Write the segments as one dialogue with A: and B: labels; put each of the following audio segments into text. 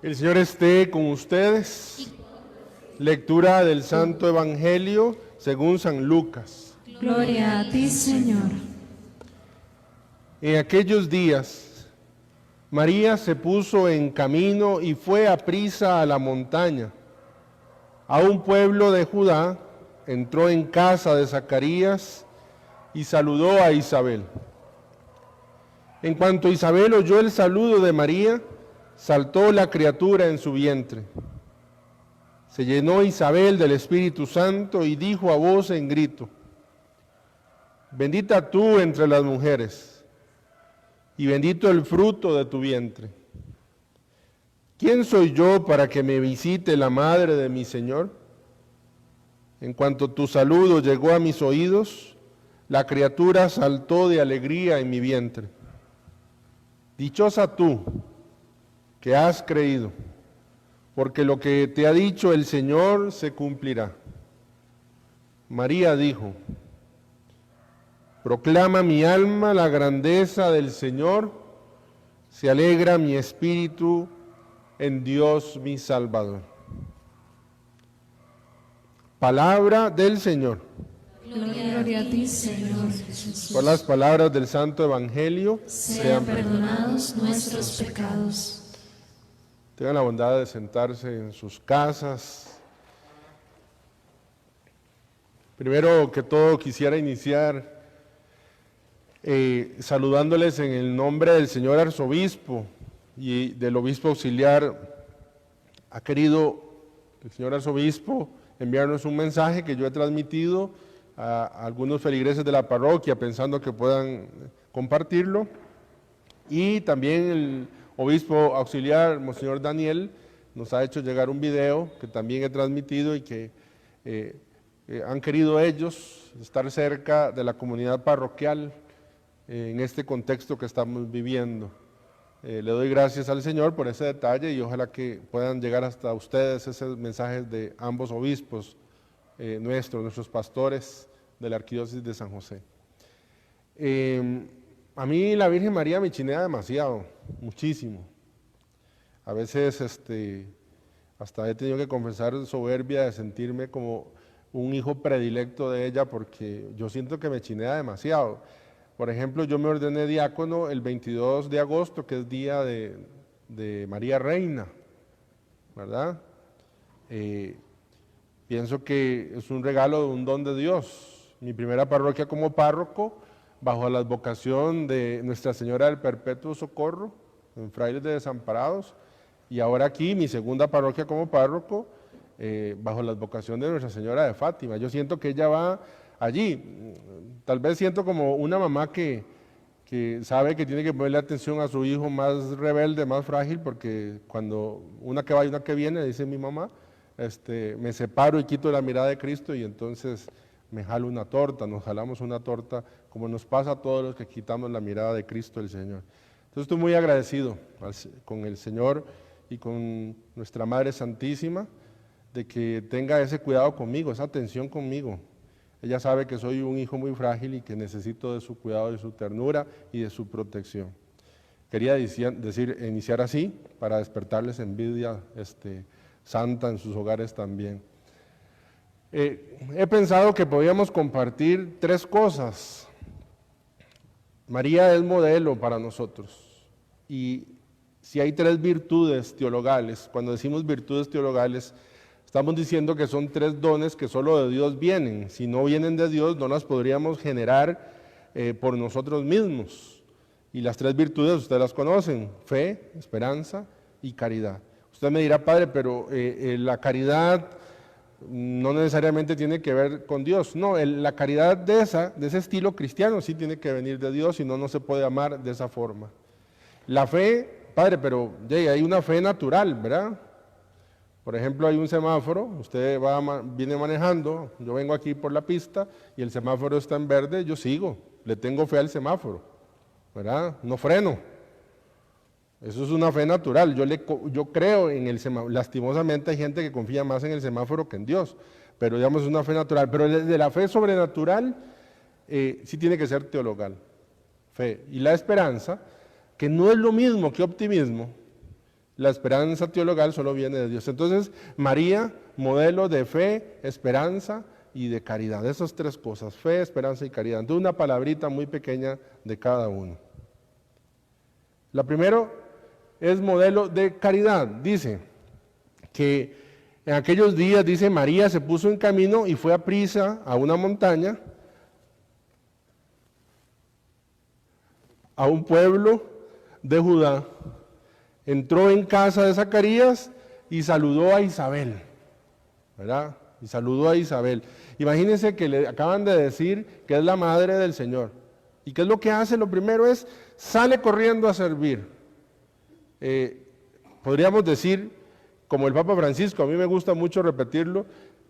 A: El Señor esté con ustedes. Lectura del Santo Evangelio según San Lucas.
B: Gloria a ti, Señor.
A: En aquellos días, María se puso en camino y fue aprisa a la montaña. A un pueblo de Judá, entró en casa de Zacarías y saludó a Isabel. En cuanto Isabel oyó el saludo de María, saltó la criatura en su vientre. Se llenó Isabel del Espíritu Santo y dijo a voz en grito: bendita tú entre las mujeres, y bendito el fruto de tu vientre. ¿Quién soy yo para que me visite la madre de mi Señor? En cuanto tu saludo llegó a mis oídos, la criatura saltó de alegría en mi vientre. Dichosa tú, que has creído, porque lo que te ha dicho el Señor se cumplirá. María dijo: proclama mi alma la grandeza del Señor, se alegra mi espíritu en Dios mi Salvador. Palabra del Señor.
B: Gloria a ti, Señor Jesús.
A: Por las palabras del Santo Evangelio,
B: Sean perdonados nuestros pecados.
A: tengan la bondad de sentarse en sus casas. Primero que todo quisiera iniciar saludándoles en el nombre del señor arzobispo y del obispo auxiliar. Ha querido el señor arzobispo enviarnos un mensaje que yo he transmitido a algunos feligreses de la parroquia pensando que puedan compartirlo, y también el obispo auxiliar, Monseñor Daniel, nos ha hecho llegar un video que también he transmitido y que han querido ellos estar cerca de la comunidad parroquial en este contexto que estamos viviendo. Le doy gracias al Señor por ese detalle y ojalá que puedan llegar hasta ustedes esos mensajes de ambos obispos nuestros pastores de la Arquidiócesis de San José. A mí la Virgen María me chinea demasiado, muchísimo. A veces hasta he tenido que confesar soberbia de sentirme como un hijo predilecto de ella, porque yo siento que me chinea demasiado. Por ejemplo, yo me ordené diácono el 22 de agosto, que es día de María Reina, ¿verdad? Pienso que es un regalo, un don de Dios. Mi primera parroquia como párroco, bajo la advocación de Nuestra Señora del Perpetuo Socorro, en Frailes de Desamparados, y ahora aquí mi segunda parroquia como párroco, bajo la advocación de Nuestra Señora de Fátima. Yo siento que ella va allí. Tal vez siento como una mamá que sabe que tiene que ponerle atención a su hijo más rebelde, más frágil, porque cuando una que va y una que viene, dice mi mamá, me separo y quito la mirada de Cristo y entonces me jalo una torta, nos jalamos una torta, como nos pasa a todos los que quitamos la mirada de Cristo el Señor. Entonces estoy muy agradecido con el Señor y con nuestra Madre Santísima de que tenga ese cuidado conmigo, esa atención conmigo. Ella sabe que soy un hijo muy frágil y que necesito de su cuidado, de su ternura y de su protección. Quería iniciar así para despertarles envidia santa en sus hogares también. He pensado que podíamos compartir tres cosas. María es modelo para nosotros, y si hay tres virtudes teologales, cuando decimos virtudes teologales, estamos diciendo que son tres dones que solo de Dios vienen. Si no vienen de Dios, no las podríamos generar por nosotros mismos. Y las tres virtudes ustedes las conocen: fe, esperanza y caridad. Usted me dirá: padre, pero la caridad no necesariamente tiene que ver con Dios. No, la caridad de ese estilo cristiano sí tiene que venir de Dios, si no, no se puede amar de esa forma. La fe, padre, pero hay una fe natural, ¿verdad? Por ejemplo, hay un semáforo, usted viene manejando, yo vengo aquí por la pista y el semáforo está en verde, yo sigo, le tengo fe al semáforo, ¿verdad? No freno. Eso es una fe natural. Yo creo en el semáforo. Lastimosamente hay gente que confía más en el semáforo que en Dios, pero digamos es una fe natural. Pero de la fe sobrenatural sí tiene que ser teologal, fe. Y la esperanza, que no es lo mismo que optimismo. La esperanza teologal solo viene de Dios. Entonces, María, modelo de fe, esperanza y de caridad. Esas tres cosas, fe, esperanza y caridad. Entonces, una palabrita muy pequeña de cada uno. La primero es modelo de caridad. Dice que en aquellos días, dice, María se puso en camino y fue a prisa a una montaña, a un pueblo de Judá. Entró en casa de Zacarías y saludó a Isabel, ¿verdad? Y saludó a Isabel. Imagínense que le acaban de decir que es la madre del Señor. ¿Y qué es lo que hace? Lo primero es, sale corriendo a servir. Podríamos decir, como el Papa Francisco, a mí me gusta mucho repetirlo,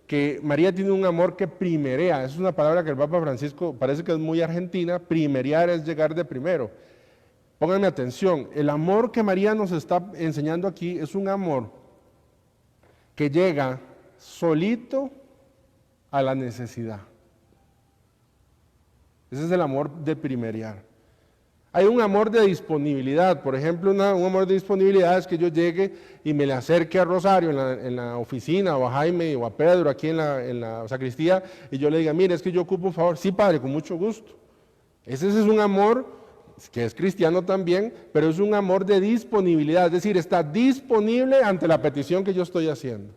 A: que María tiene un amor que primerea. Es una palabra que el Papa Francisco parece que es muy argentina. Primerear es llegar de primero. Pónganme atención, el amor que María nos está enseñando aquí es un amor que llega solito a la necesidad. Ese es el amor de primerear. Hay un amor de disponibilidad, por ejemplo, un amor de disponibilidad es que yo llegue y me le acerque a Rosario en la oficina, o a Jaime, o a Pedro aquí en la sacristía, y yo le diga, mire, es que yo ocupo un favor. Sí, padre, con mucho gusto. Ese es un amor que es cristiano también, pero es un amor de disponibilidad, es decir, está disponible ante la petición que yo estoy haciendo.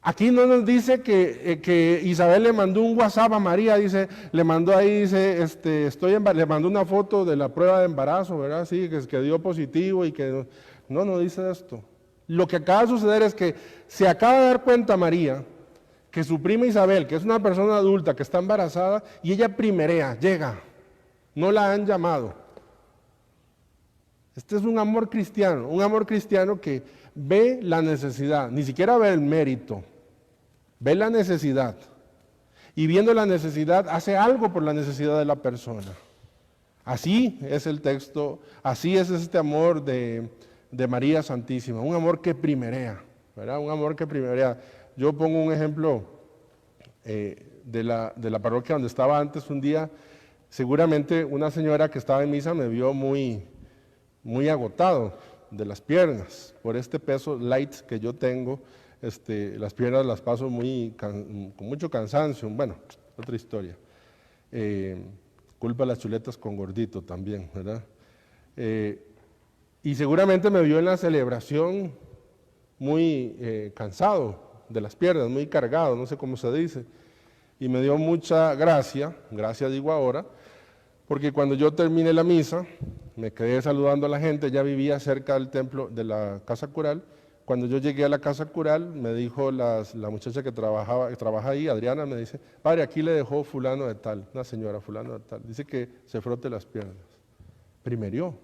A: Aquí no nos dice que Isabel le mandó un WhatsApp a María, dice, le mandó ahí, dice, le mandó una foto de la prueba de embarazo, ¿verdad? Sí, que dio positivo y que no dice esto. Lo que acaba de suceder es que se acaba de dar cuenta María que su prima Isabel, que es una persona adulta que está embarazada, y ella primerea, llega. No la han llamado. Este es un amor cristiano que ve la necesidad, ni siquiera ve el mérito, ve la necesidad. Y viendo la necesidad, hace algo por la necesidad de la persona. Así es el texto, así es este amor de María Santísima, un amor que primerea, ¿verdad? Un amor que primerea. Yo pongo un ejemplo de la parroquia donde estaba antes un día. Seguramente una señora que estaba en misa me vio muy agotado de las piernas, por este peso light que yo tengo, las piernas las paso con mucho cansancio, bueno, otra historia. Culpa a las chuletas con gordito también, ¿verdad? Y seguramente me vio en la celebración muy cansado de las piernas, muy cargado, no sé cómo se dice, y me dio mucha gracia digo ahora, porque cuando yo terminé la misa, me quedé saludando a la gente, ya vivía cerca del templo de la casa cural. Cuando yo llegué a la casa cural, me dijo la muchacha que trabaja ahí, Adriana, me dice, padre, aquí le dejó fulano de tal, una señora fulano de tal, dice que se frote las piernas. Primerió,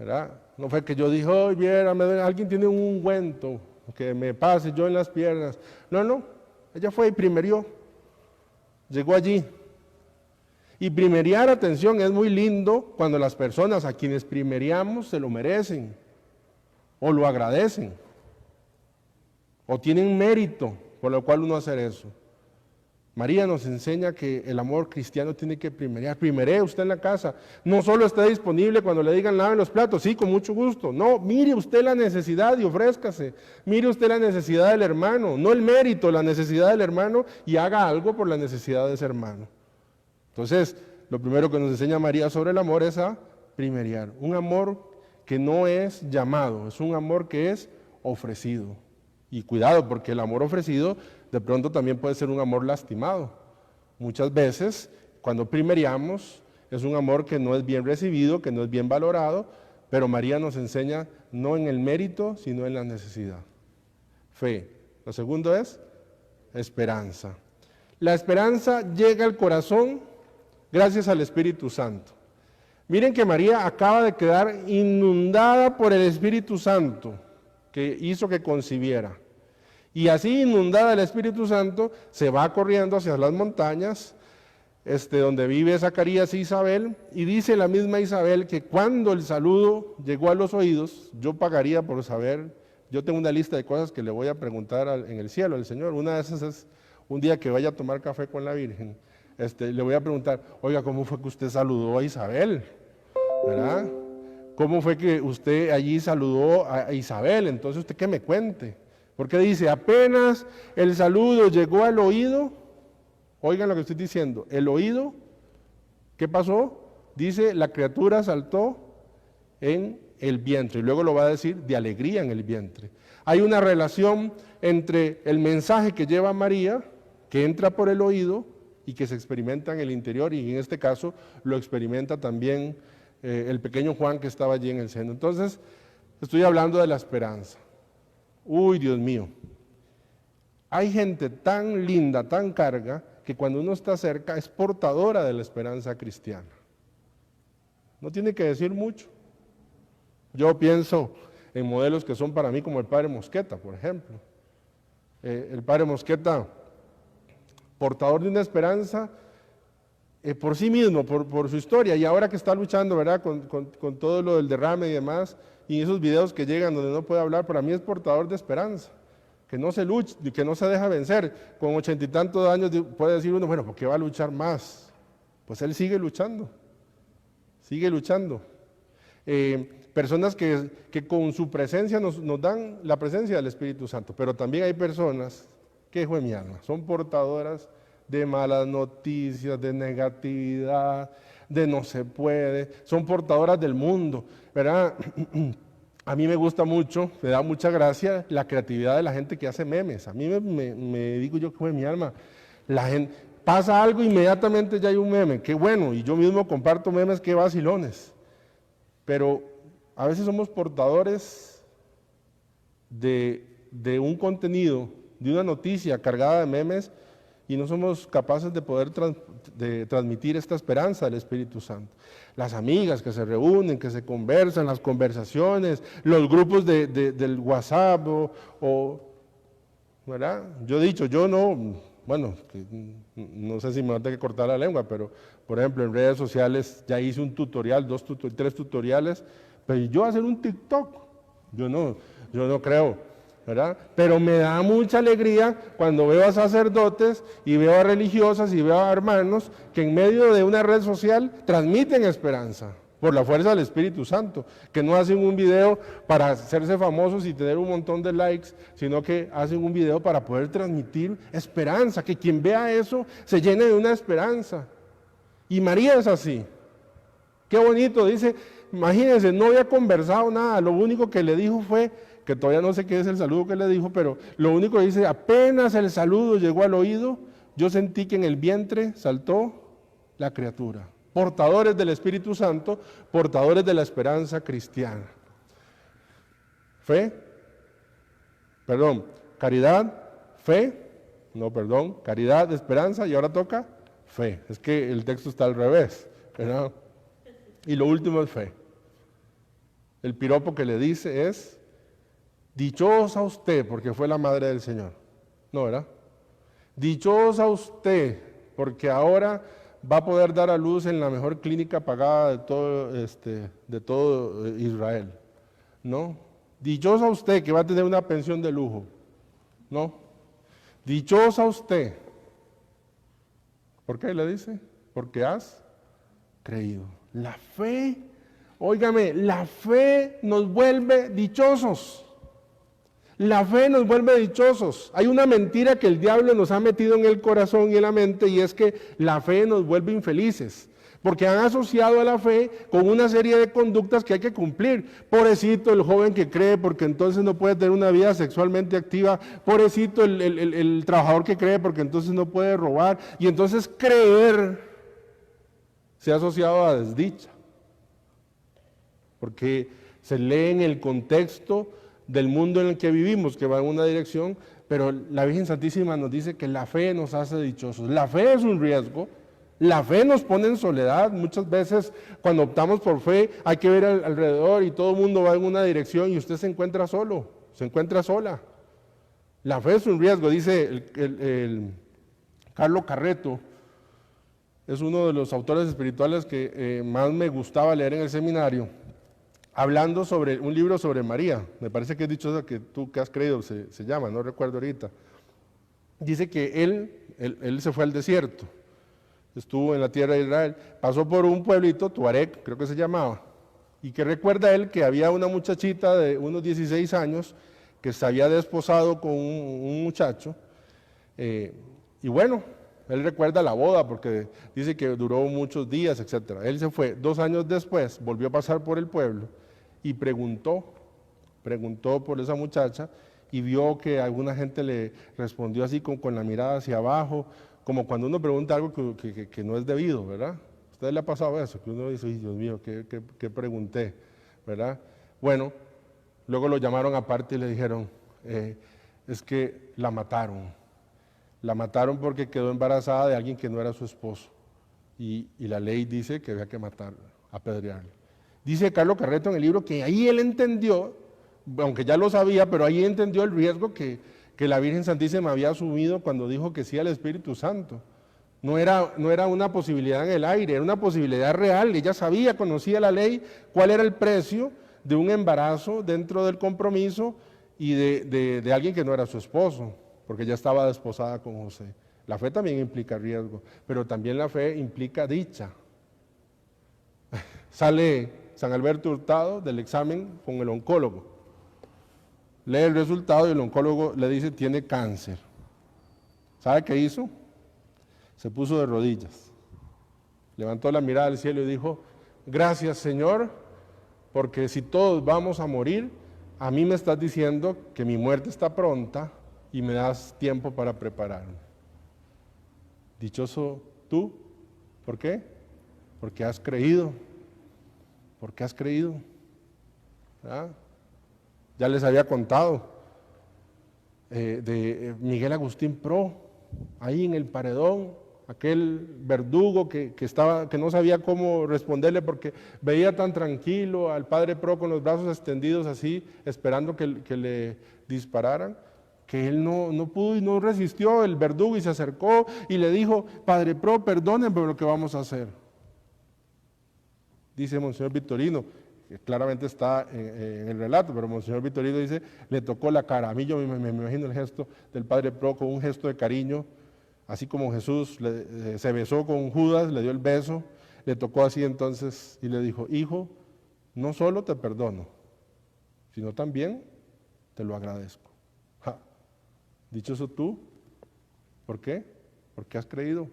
A: ¿verdad? No fue que yo dije, oh, viera, alguien tiene un ungüento que me pase yo en las piernas. No, ella fue y primerió, llegó allí. Y primerear, atención, es muy lindo cuando las personas a quienes primeriamos se lo merecen, o lo agradecen, o tienen mérito por lo cual uno hace eso. María nos enseña que el amor cristiano tiene que primerear. Primeree usted en la casa, no solo esté disponible cuando le digan laven los platos, sí, con mucho gusto. No, mire usted la necesidad y ofrézcase. Mire usted la necesidad del hermano, no el mérito, la necesidad del hermano, y haga algo por la necesidad de ese hermano. Entonces, lo primero que nos enseña María sobre el amor es a primerear. Un amor que no es llamado, es un amor que es ofrecido. Y cuidado, porque el amor ofrecido de pronto también puede ser un amor lastimado. Muchas veces, cuando primereamos, es un amor que no es bien recibido, que no es bien valorado, pero María nos enseña no en el mérito, sino en la necesidad. Fe. Lo segundo es esperanza. La esperanza llega al corazón gracias al Espíritu Santo. Miren que María acaba de quedar inundada por el Espíritu Santo que hizo que concibiera. Y así inundada el Espíritu Santo, se va corriendo hacia las montañas, donde vive Zacarías y Isabel, y dice la misma Isabel que cuando el saludo llegó a los oídos, yo pagaría por saber, yo tengo una lista de cosas que le voy a preguntar en el cielo al Señor. Una de esas es un día que vaya a tomar café con la Virgen. Le voy a preguntar, oiga, ¿cómo fue que usted saludó a Isabel? ¿Verdad? ¿cómo fue que usted allí saludó a Isabel? Entonces usted que me cuente. Porque dice, apenas el saludo llegó al oído, oigan lo que estoy diciendo, el oído, ¿qué pasó? Dice, la criatura saltó en el vientre, y luego lo va a decir, de alegría en el vientre. Hay una relación entre el mensaje que lleva María, que entra por el oído y que se experimenta en el interior, y en este caso lo experimenta también el pequeño Juan que estaba allí en el seno. Entonces, estoy hablando de la esperanza. Uy, Dios mío, hay gente tan linda, tan carga, que cuando uno está cerca es portadora de la esperanza cristiana. No tiene que decir mucho. Yo pienso en modelos que son para mí como el Padre Mosqueta, por ejemplo. El Padre Mosqueta, portador de una esperanza por sí mismo, por su historia, y ahora que está luchando, ¿verdad?, con todo lo del derrame y demás, y esos videos que llegan donde no puede hablar, para mí es portador de esperanza, que no se lucha, que no se deja vencer. Con 80 y tantos años puede decir uno, bueno, ¿por qué va a luchar más? Pues él sigue luchando, sigue luchando. Personas que con su presencia nos dan la presencia del Espíritu Santo, pero también hay personas que, hijo de mi alma, son portadoras de malas noticias, de negatividad, de no se puede, son portadoras del mundo, ¿verdad? A mí me gusta mucho, me da mucha gracia la creatividad de la gente que hace memes. A mí me digo yo, hijo de mi alma, la gente, pasa algo, inmediatamente ya hay un meme, qué bueno, y yo mismo comparto memes, qué vacilones, pero a veces somos portadores de un contenido, de una noticia cargada de memes, y no somos capaces de poder transmitir esta esperanza del Espíritu Santo. Las amigas que se reúnen, que se conversan, las conversaciones, los grupos del WhatsApp, ¿verdad? Yo he dicho, yo no, bueno, no sé si me va a tener que cortar la lengua, pero por ejemplo en redes sociales ya hice un tutorial, 3 tutoriales, pero yo hacer un TikTok, yo no creo, ¿verdad? Pero me da mucha alegría cuando veo a sacerdotes y veo a religiosas y veo a hermanos que en medio de una red social transmiten esperanza por la fuerza del Espíritu Santo, que no hacen un video para hacerse famosos y tener un montón de likes, sino que hacen un video para poder transmitir esperanza, que quien vea eso se llene de una esperanza. Y María es así. Qué bonito, dice, imagínense, no había conversado nada, lo único que le dijo fue, que todavía no sé qué es el saludo que le dijo, pero lo único que dice, apenas el saludo llegó al oído, yo sentí que en el vientre saltó la criatura. Portadores del Espíritu Santo, portadores de la esperanza cristiana. Caridad, esperanza, y ahora toca fe. Es que el texto está al revés, ¿verdad? Y lo último es fe. El piropo que le dice es, dichosa usted porque fue la madre del Señor. No, ¿verdad? Dichosa usted porque ahora va a poder dar a luz en la mejor clínica pagada de todo Israel. No. Dichosa usted que va a tener una pensión de lujo. No. Dichosa usted. ¿Por qué le dice? Porque has creído. La fe, óigame, la fe nos vuelve dichosos. La fe nos vuelve dichosos. Hay una mentira que el diablo nos ha metido en el corazón y en la mente, y es que la fe nos vuelve infelices, porque han asociado a la fe con una serie de conductas que hay que cumplir. Pobrecito el joven que cree, porque entonces no puede tener una vida sexualmente activa. Pobrecito el trabajador que cree, porque entonces no puede robar. Y entonces creer se ha asociado a desdicha, porque se lee en el contexto del mundo en el que vivimos, que va en una dirección, pero la Virgen Santísima nos dice que la fe nos hace dichosos. La fe es un riesgo, la fe nos pone en soledad. Muchas veces cuando optamos por fe hay que ver alrededor y todo el mundo va en una dirección y usted se encuentra solo, se encuentra sola. La fe es un riesgo, dice el Carlo Carretto, es uno de los autores espirituales que más me gustaba leer en el seminario, hablando sobre un libro sobre María. Me parece que es Dichosa que tú que has creído, se llama, no recuerdo ahorita. Dice que él se fue al desierto, estuvo en la tierra de Israel, pasó por un pueblito, Tuareg, creo que se llamaba, y que recuerda él que había una muchachita de unos 16 años que se había desposado con un muchacho, y bueno, él recuerda la boda porque dice que duró muchos días, etc. Él se fue 2 años después, volvió a pasar por el pueblo y preguntó por esa muchacha y vio que alguna gente le respondió así con la mirada hacia abajo, como cuando uno pregunta algo que no es debido, ¿verdad? ¿A usted le ha pasado eso? Que uno dice, Dios mío, ¿qué pregunté? ¿Verdad? Bueno, luego lo llamaron aparte y le dijeron, es que la mataron. La mataron porque quedó embarazada de alguien que no era su esposo. Y la ley dice que había que matarla, apedrearla. Dice Carlos Carreto en el libro que ahí él entendió, aunque ya lo sabía, pero ahí entendió el riesgo que la Virgen Santísima había asumido cuando dijo que sí al Espíritu Santo. No era una posibilidad en el aire, era una posibilidad real. Ella sabía, conocía la ley, cuál era el precio de un embarazo dentro del compromiso y de alguien que no era su esposo, porque ya estaba desposada con José. La fe también implica riesgo, pero también la fe implica dicha. Sale San Alberto Hurtado del examen con el oncólogo. Lee el resultado y el oncólogo le dice, tiene cáncer. ¿Sabe qué hizo? Se puso de rodillas. Levantó la mirada al cielo y dijo, gracias Señor, porque si todos vamos a morir, a mí me estás diciendo que mi muerte está pronta y me das tiempo para prepararme. Dichoso tú. ¿Por qué? Porque has creído. Porque has creído. ¿Ah? Ya les había contado de Miguel Agustín Pro, ahí en el paredón, aquel verdugo que no sabía cómo responderle porque veía tan tranquilo al padre Pro con los brazos extendidos así, esperando que le dispararan, que él no pudo y no resistió el verdugo y se acercó y le dijo, padre Pro, perdónenme por lo que vamos a hacer. Dice Monseñor Victorino, que claramente está en el relato, pero Monseñor Victorino dice, le tocó la cara. A mí yo me imagino el gesto del padre Pro con un gesto de cariño, así como Jesús se besó con Judas, le dio el beso, le tocó así entonces y le dijo, hijo, no solo te perdono, sino también te lo agradezco. Ja. Dichoso tú, ¿por qué? Porque has creído.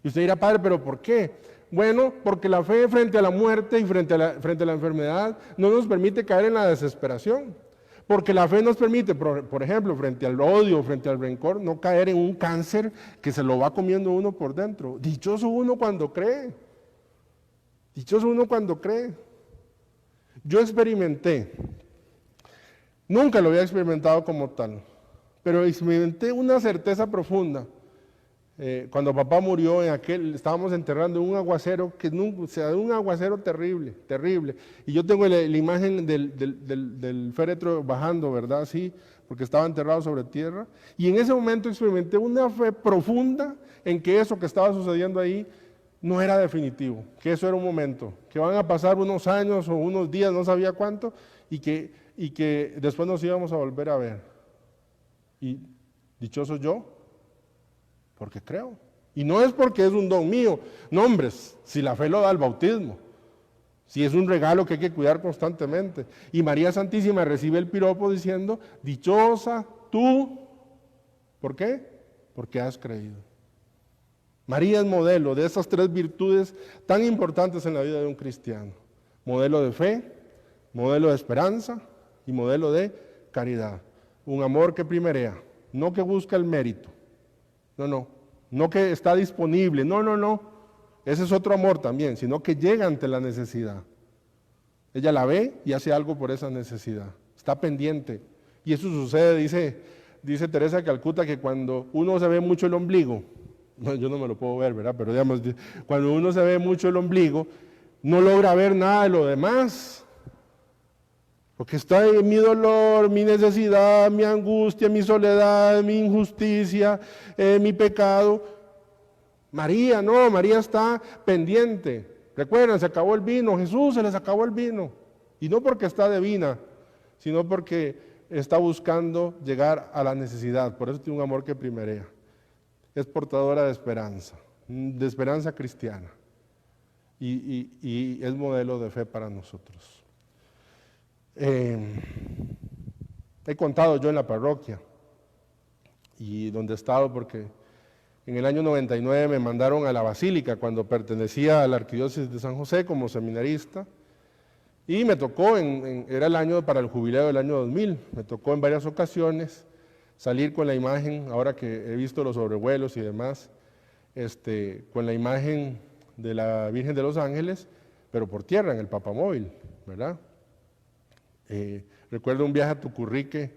A: Y usted dirá, padre, ¿pero por qué? Bueno, porque la fe frente a la muerte y frente a la enfermedad no nos permite caer en la desesperación. Porque la fe nos permite, por ejemplo, frente al odio, frente al rencor, no caer en un cáncer que se lo va comiendo uno por dentro. Dichoso uno cuando cree. Dichoso uno cuando cree. Yo experimenté, nunca lo había experimentado como tal, pero experimenté una certeza profunda. Cuando papá murió estábamos enterrando un aguacero un aguacero terrible, terrible. Y yo tengo la imagen del féretro bajando, ¿verdad? Sí, porque estaba enterrado sobre tierra. Y en ese momento experimenté una fe profunda en que eso que estaba sucediendo ahí no era definitivo, que eso era un momento, que van a pasar unos años o unos días, no sabía cuánto, y que después nos íbamos a volver a ver. Y dichoso yo, porque creo. Y no es porque es un don mío. No, hombres, si la fe lo da el bautismo. Si es un regalo que hay que cuidar constantemente. Y María Santísima recibe el piropo diciendo, dichosa tú. ¿Por qué? Porque has creído. María es modelo de esas 3 virtudes tan importantes en la vida de un cristiano. Modelo de fe, modelo de esperanza y modelo de caridad. Un amor que primerea, no que busca el mérito. No que está disponible, no, ese es otro amor también, sino que llega ante la necesidad. Ella la ve y hace algo por esa necesidad, está pendiente. Y eso sucede, dice Teresa de Calcuta, que cuando uno se ve mucho el ombligo, yo no me lo puedo ver, ¿verdad? Pero digamos, cuando uno se ve mucho el ombligo, no logra ver nada de lo demás. Porque está en mi dolor, mi necesidad, mi angustia, mi soledad, mi injusticia, mi pecado. María está pendiente. Recuerden, se acabó el vino, Jesús se les acabó el vino. Y no porque está divina, sino porque está buscando llegar a la necesidad. Por eso tiene un amor que primerea. Es portadora de esperanza cristiana. y es modelo de fe para nosotros. He contado yo en la parroquia y donde he estado, porque en el año 99 me mandaron a la Basílica cuando pertenecía a la Arquidiócesis de San José como seminarista, y me tocó, era el año para el jubileo del año 2000, me tocó en varias ocasiones salir con la imagen, ahora que he visto los sobrevuelos y demás, con la imagen de la Virgen de los Ángeles, pero por tierra, en el papamóvil, ¿verdad? Recuerdo un viaje a Tucurrique,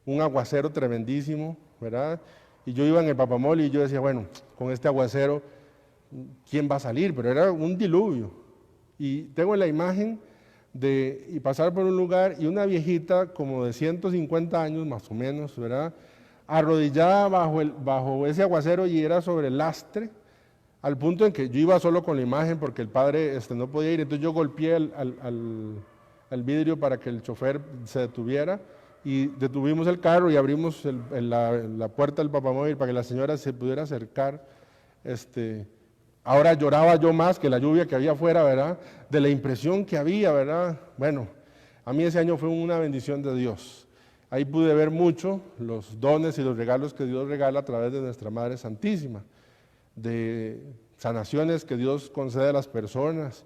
A: un aguacero tremendísimo, ¿verdad? Y yo iba en el papamóvil y yo decía, bueno, con este aguacero, ¿quién va a salir? Pero era un diluvio. Y tengo la imagen y pasar por un lugar y una viejita como de 150 años más o menos, ¿verdad? Arrodillada bajo ese aguacero y era sobre el lastre, al punto en que yo iba solo con la imagen porque el padre no podía ir, entonces yo golpeé al vidrio para que el chofer se detuviera y detuvimos el carro y abrimos la puerta del papamóvil para que la señora se pudiera acercar. Ahora lloraba yo más que la lluvia que había afuera, ¿verdad? De la impresión que había, ¿verdad? Bueno, a mí ese año fue una bendición de Dios. Ahí pude ver mucho los dones y los regalos que Dios regala a través de nuestra Madre Santísima, de sanaciones que Dios concede a las personas,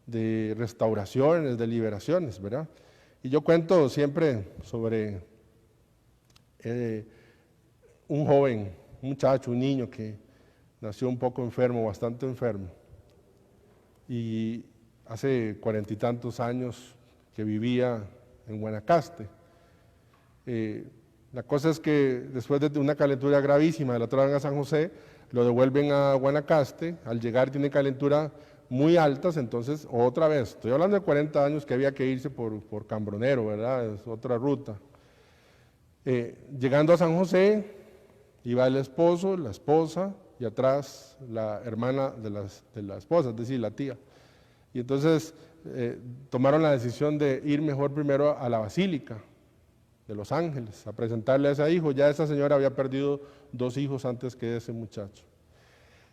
A: de restauraciones, de liberaciones, ¿verdad? Y yo cuento siempre sobre un joven, un muchacho, un niño que nació un poco enfermo, bastante enfermo, y hace 40 y tantos años que vivía en Guanacaste. La cosa es que después de una calentura gravísima, lo traen a San José, lo devuelven a Guanacaste, al llegar tiene calentura muy altas, entonces otra vez, estoy hablando de 40 años que había que irse por Cambronero, ¿verdad? Es otra ruta. Llegando a San José, iba el esposo, la esposa, y atrás la hermana de la esposa, es decir, la tía. Y entonces tomaron la decisión de ir mejor primero a la Basílica de los Ángeles, a presentarle a ese hijo. Ya esa señora había perdido 2 hijos antes que ese muchacho.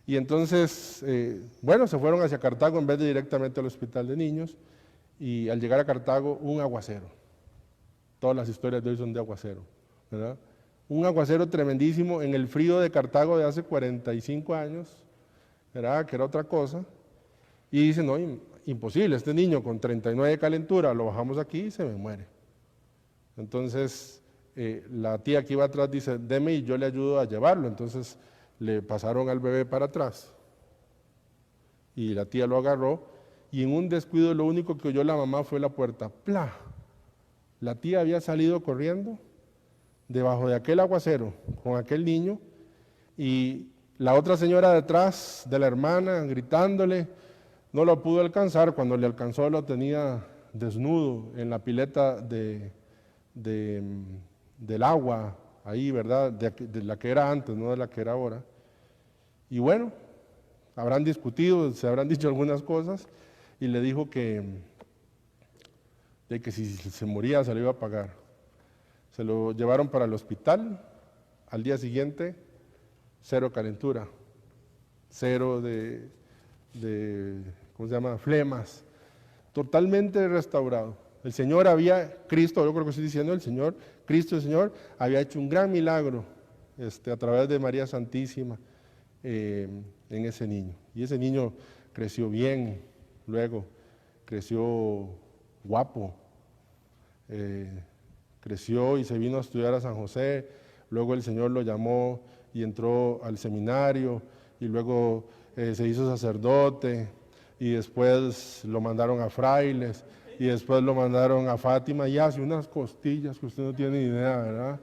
A: Y entonces, bueno, se fueron hacia Cartago en vez de directamente al hospital de niños, y al llegar a Cartago, un aguacero. Todas las historias de hoy son de aguacero, ¿verdad? Un aguacero tremendísimo en el frío de Cartago de hace 45 años, ¿verdad? Que era otra cosa. Y dicen, no, imposible, este niño con 39 de calentura, lo bajamos aquí y se me muere. Entonces, la tía que iba atrás dice, deme y yo le ayudo a llevarlo. Entonces, le pasaron al bebé para atrás. Y la tía lo agarró, y en un descuido lo único que oyó la mamá fue la puerta, ¡plá! La tía había salido corriendo debajo de aquel aguacero con aquel niño, y la otra señora detrás de la hermana gritándole, no lo pudo alcanzar. Cuando le alcanzó lo tenía desnudo en la pileta del agua ahí, ¿verdad? De la que era antes, no de la que era ahora. Y bueno, habrán discutido, se habrán dicho algunas cosas, y le dijo de que si se moría se lo iba a pagar. Se lo llevaron para el hospital, al día siguiente, 0 calentura, 0 ¿cómo se llama?, flemas, totalmente restaurado. El Señor Cristo, yo creo que estoy diciendo, Cristo el Señor, había hecho un gran milagro a través de María Santísima en ese niño. Y ese niño creció bien, luego creció guapo, creció y se vino a estudiar a San José, luego el Señor lo llamó y entró al seminario, y luego se hizo sacerdote, y después lo mandaron a frailes, y después lo mandaron a Fátima, y hace unas costillas que usted no tiene ni idea, ¿verdad?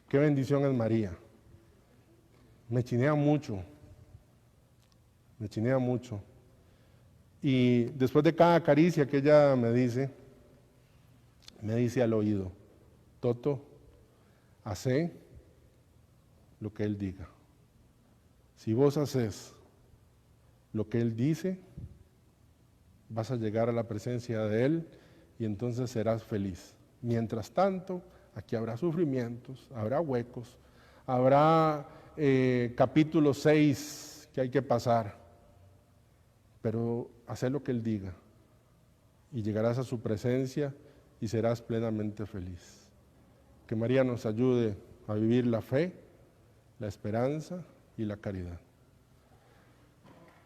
A: Qué bendición es María. Me chinea mucho. Y después de cada caricia que ella me dice al oído, Toto, hacé lo que Él diga. Si vos haces lo que Él dice, vas a llegar a la presencia de Él y entonces serás feliz. Mientras tanto, aquí habrá sufrimientos, habrá huecos, habrá capítulo 6 que hay que pasar, pero haz lo que Él diga y llegarás a su presencia y serás plenamente feliz. Que María nos ayude a vivir la fe, la esperanza y la caridad.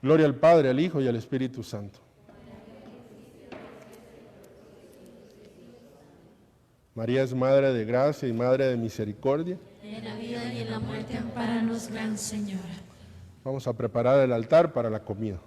A: Gloria al Padre, al Hijo y al Espíritu Santo. María es Madre de gracia y Madre de misericordia.
B: En la vida y en la muerte, ampáranos, Gran Señora.
A: Vamos a preparar el altar para la comida.